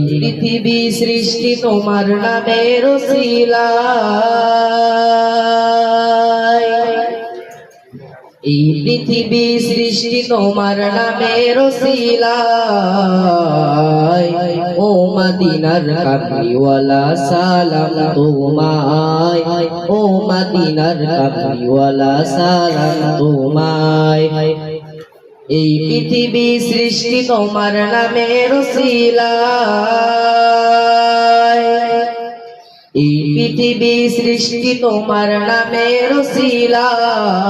পৃথিবী সৃষ্টি তোমার নামের ওসিলায়, এই পৃথিবী সৃষ্টি তোমার নামের ওসিলায়। ও মদিনার কামলিওয়ালা সালাম তোমায়, ও মদিনার কামলিওয়ালা সালাম তোমায়। এই পৃথিবী সৃষ্টি তোমার নামের ওসিলায়, এই পৃথিবী সৃষ্টি তোমার নামের ওসিলায়।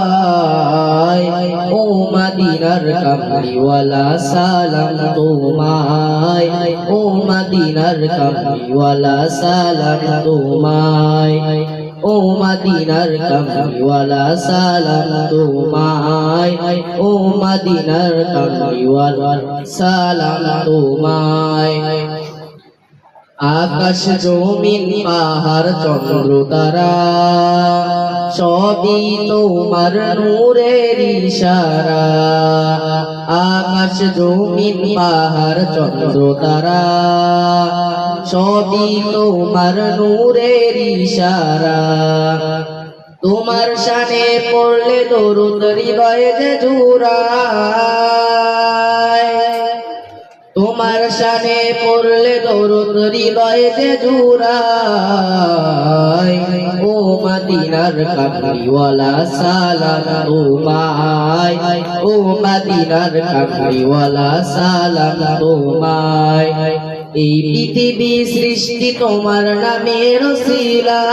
ও মদিনার কামলিওয়ালা সালাম তোমায়, ও মদিনার কামলিওয়ালা সালাম তোমায়, ও মদিনার কামলিওয়ালা সালাম তোমায়, ও মদিনার কামলিওয়ালা সালাম তোমায়। আকাশ জমিন পাহাড় চন্দ্র তারা সবই তোমার নূরের ইশারা। আকাশ জমিন পাহাড় চন্দ্র তারা সবই তোমার নূরের ইশারা। তোমার শানে পড়লে দরুদ হৃদয়ে যে জুড়ায়, তোমার শানে পড়লে দরুদ হৃদয়ে যে জুড়ায়। ও মদিনার কামলিওয়ালা সালাম তোমায়, ও মদিনার কামলিওয়ালা সালাম তোমায়। এই পৃথিবী সৃষ্টি তোমার নামের ওসিলায়,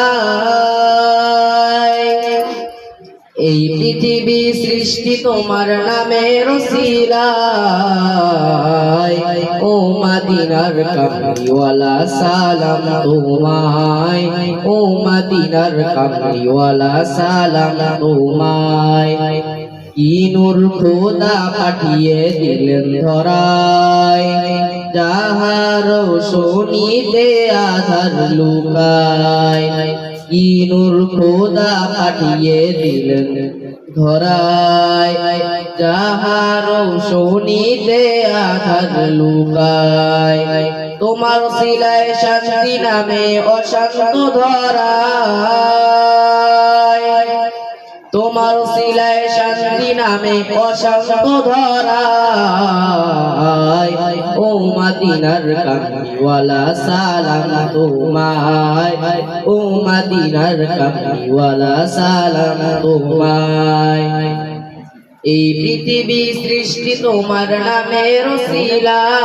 এই পৃথিবী সৃষ্টি তোমার নামের ওসিলায়। ও মদিনার কামলিওয়ালা সালাম তোমায়, ও মদিনার কামলিওয়ালা সালাম তোমায়। কি নূর খোদা পাঠিয়ে দিলেন ধরায়, যাহার রোশনীতে আধার লুকায়। কি নূর খোদা পাঠিয়ে দিলেন ধরায়, যাহার রোশনীতে আধার লুকায়। তোমার ওসিলায় শান্তি নামে অশান্ত ধরায়, তোমার ওসিলায় শান্তি নামে অশান্ত ধরায়। ও মদিনার কামলিওয়ালা সালাম তোমায়, ও মদিনার কামলিওয়ালা সালাম তোমায়। এই পৃথিবী সৃষ্টি তোমার নামের ওসিলায়।